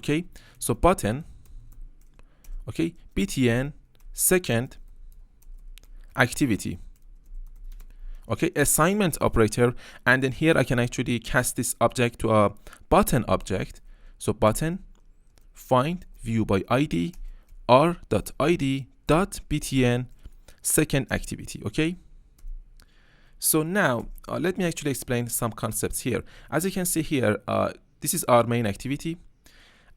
okay? So button, okay, btn second activity, okay, assignment operator, and then here I can actually cast this object to a button object. So button find view by id r.id.btn second activity, okay? So now let me actually explain some concepts here. As you can see here, this is our main activity,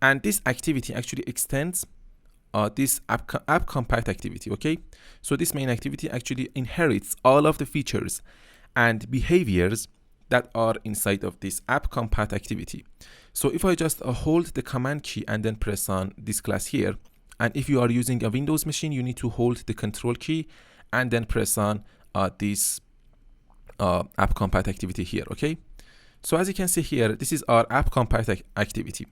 and this activity actually extends this app compact activity, okay? So this main activity actually inherits all of the features and behaviors that are inside of this app compact activity. So if I just hold the command key and then press on this class here, and if you are using a Windows machine, you need to hold the control key and then press on this app compact activity here, okay? So as you can see here, this is our app compact activity.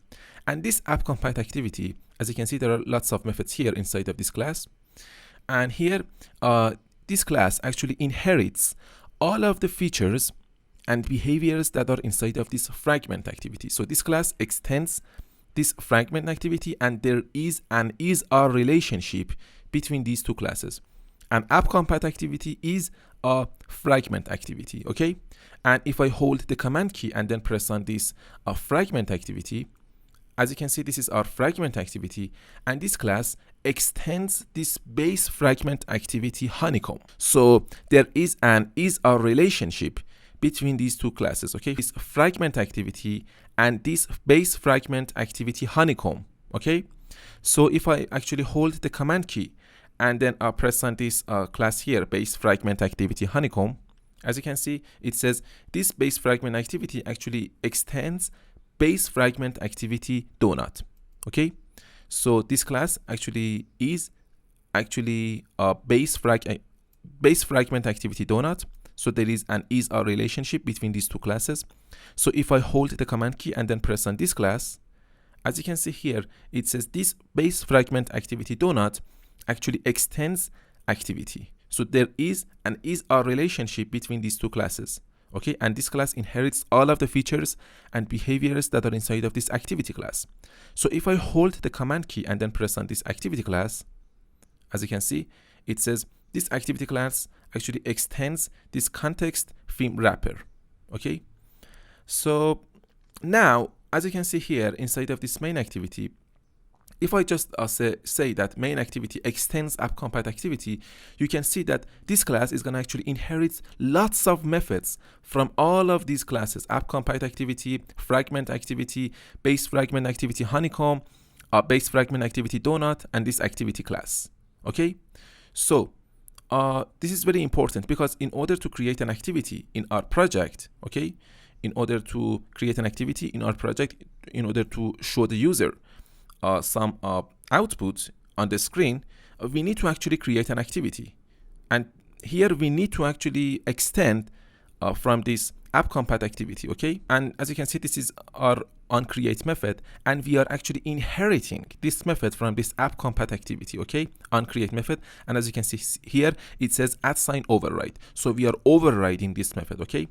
And this app compact activity, as you can see, there are lots of methods here inside of this class. And here, this class actually inherits all of the features and behaviors that are inside of this fragment activity. So this class extends this fragment activity, and there is an is/are relationship between these two classes. An app compact activity is a fragment activity, okay? And if I hold the command key and then press on this fragment activity, as you can see, this is our fragment activity, and this class extends this base fragment activity honeycomb. So there is an is/are relationship between these two classes, okay? This fragment activity and this base fragment activity honeycomb, okay? So if I actually hold the command key and then press on this class here, base fragment activity honeycomb, as you can see, it says this base fragment activity actually extends base fragment activity donut, okay? So this class actually is actually a base fragment activity donut. So there is an is/are relationship between these two classes. So if I hold the command key and then press on this class, as you can see here, it says this base fragment activity donut actually extends activity. So there is an is/are relationship between these two classes, okay? And this class inherits all of the features and behaviors that are inside of this activity class. So if I hold the command key and then press on this activity class, as you can see, it says this activity class actually extends this context theme wrapper, okay? So now, as you can see here inside of this main activity, if I just say that main activity extends app compact activity, you can see that this class is going to actually inherit lots of methods from all of these classes: app compact activity, fragment activity, base fragment activity honeycomb, base fragment activity donut, and this activity class, okay? So this is very important, because in order to create an activity in our project, okay, in order to create an activity in our project, in order to show the user some output on the screen, we need to actually create an activity. And here we need to actually extend from this app compact activity, okay? And as you can see, this is our onCreate method, and we are actually inheriting this method from this app compact activity, okay? onCreate method, and as you can see here, it says @override. So we are overriding this method, okay?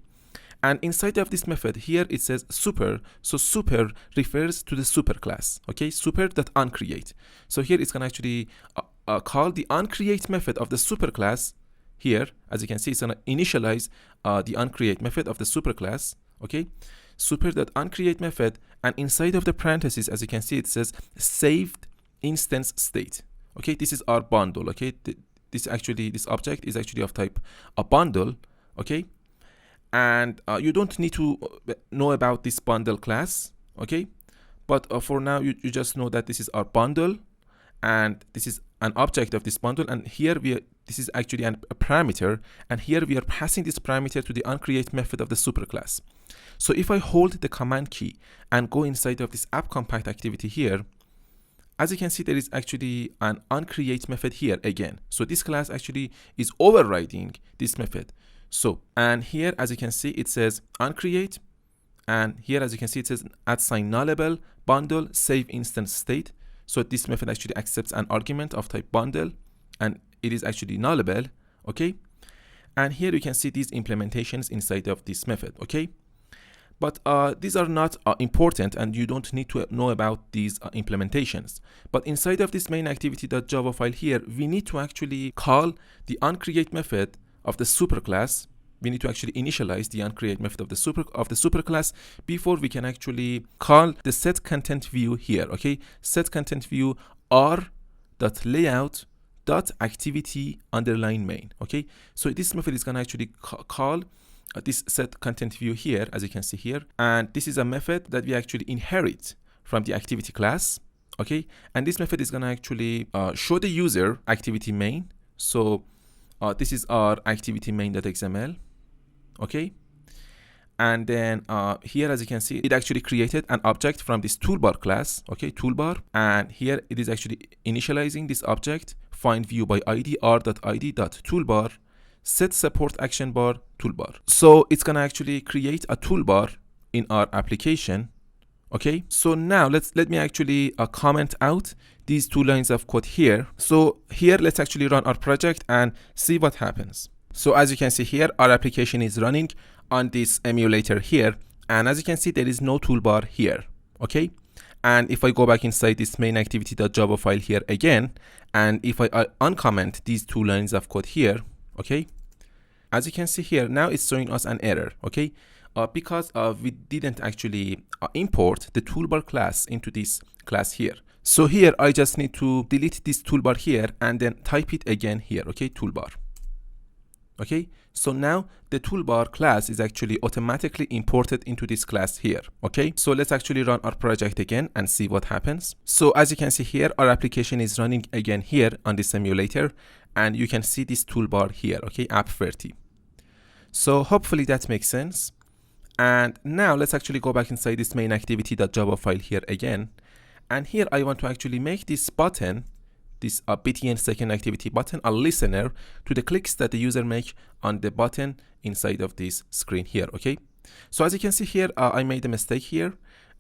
And inside of this method here, it says super. So super refers to the super class, okay? Super.onCreate. So here it's gonna actually call the onCreate method of the super class. Here, as you can see, it's gonna initialize the onCreate method of the super class, okay? Super.onCreate method, and inside of the parentheses, as you can see, it says saved instance state, okay? This is our bundle, okay? This object is actually of type a bundle, okay? And you don't need to know about this bundle class, okay? But for now, you just know that this is our bundle, and this is an object of this bundle, and here this is actually a parameter, and here we are passing this parameter to the onCreate method of the super class. So if I hold the command key and go inside of this app compact activity here, as you can see, there is actually an onCreate method here again. So this class actually is overriding this method. So, and here, as you can see, it says onCreate, and here, as you can see, it says @nullable bundle save instance state. So this method actually accepts an argument of type bundle, and it is actually nullable, okay? And here you can see these implementations inside of this method, okay? But these are not important, and you don't need to know about these implementations. But inside of this main activity.java file here, we need to actually call the onCreate method of the superclass. We need to actually initialize the onCreate method of the superclass before we can actually call the set content view here. Okay, set content view r.layout.activity_main. Okay, so this method is gonna actually call this set content view here, as you can see here, and this is a method that we actually inherit from the activity class. Okay, and this method is gonna actually show the user activity main. So this is our activity main.xml. Okay, and then here, as you can see, it actually created an object from this toolbar class. Okay, toolbar, and here it is actually initializing this object, find view by id r.id.toolbar set support action bar toolbar. So it's gonna actually create a toolbar in our application. Okay, so now let me actually comment out these 2 lines of code here. So here, let's actually run our project and see what happens. So as you can see here, our application is running on this emulator here, and as you can see, there is no toolbar here. Okay, and if I go back inside this main activity.java file here again, and if I uncomment these 2 lines of code here, okay, as you can see here, now it's showing us an error. Okay, because we didn't actually import the toolbar class into this class here. So here I just need to delete this toolbar here and then type it again here. Okay, toolbar. Okay, so now the toolbar class is actually automatically imported into this class here. Okay, so let's actually run our project again and see what happens. So as you can see here, our application is running again here on the simulator, and you can see this toolbar here. Okay, app30. So hopefully that makes sense. And now let's actually go back inside this main activity.java file here again, and here I want to actually make this button, this btn second activity button, a listener to the clicks that the user make on the button inside of this screen here. Okay, so as you can see here, I made a mistake here,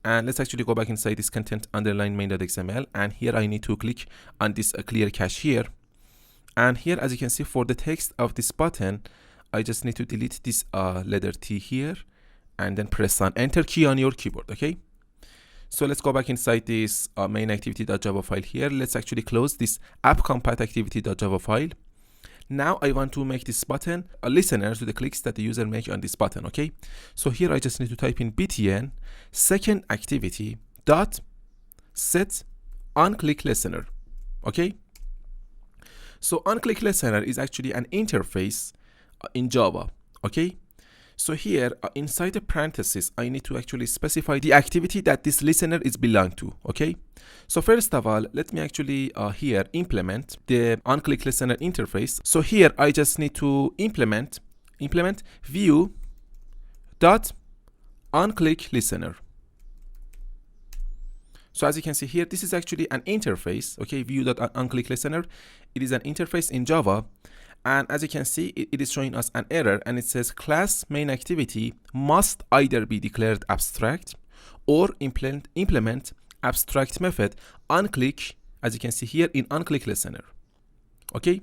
and let's actually go back inside this content underline main.xml, and here I need to click on this clear cache here, and here, as you can see, for the text of this button, I just need to delete this letter T here and then press on enter key on your keyboard. Okay, so let's go back inside this main activity.java file here. Let's actually close this app.compat activity.java file. Now I want to make this button a listener to the clicks that the user make on this button. Okay, so here I just need to type in btn second activity dot set onClick listener. Okay, so onClick listener is actually an interface in Java. Okay, so here inside the parentheses, I need to actually specify the activity that this listener is belong to. Okay, so first of all, let me actually here implement the onClick listener interface. So here I just need to implement view dot onClick listener. So as you can see here, this is actually an interface. Okay, view dot onClick listener. It is an interface in Java. And as you can see, it is showing us an error, and it says class main activity must either be declared abstract or implement abstract method onClick, as you can see here, in onClick listener. Okay,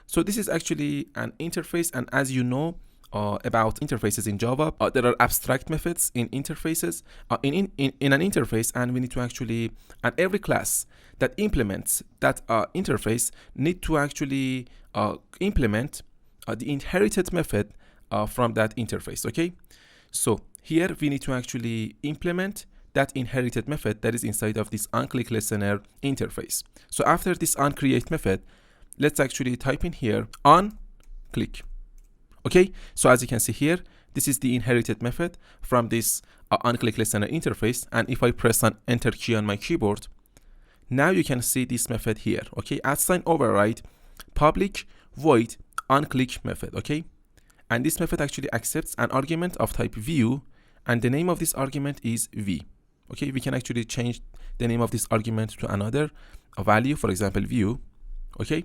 so this is actually an interface, and as you know about interfaces in Java, there are abstract methods in interfaces in an interface, and we need to actually, and every class that implements that interface need to actually implement the inherited method from that interface. Okay, so here we need to actually implement that inherited method that is inside of this onClick listener interface. So after this onCreate method, let's actually type in here onClick. Okay, so as you can see here, this is the inherited method from this onClick listener interface, and if I press on enter key on my keyboard, now you can see this method here. Okay, @ override public void onClick method. Okay, and this method actually accepts an argument of type view, and the name of this argument is v. Okay, we can actually change the name of this argument to another value, for example view. Okay,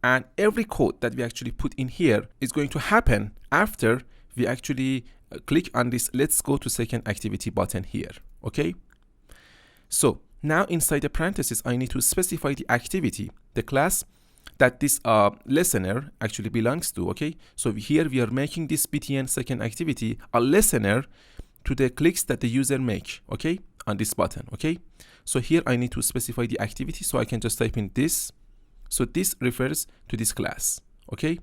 and every code that we actually put in here is going to happen after we actually click on this let's go to second activity button here. Okay, so now inside the parentheses, I need to specify the activity, the class that this listener actually belongs to. Okay, so here we are making this btn second activity a listener to the clicks that the user make, okay, on this button, okay. So here I need to specify the activity, so I can just type in this. So this refers to this class, okay.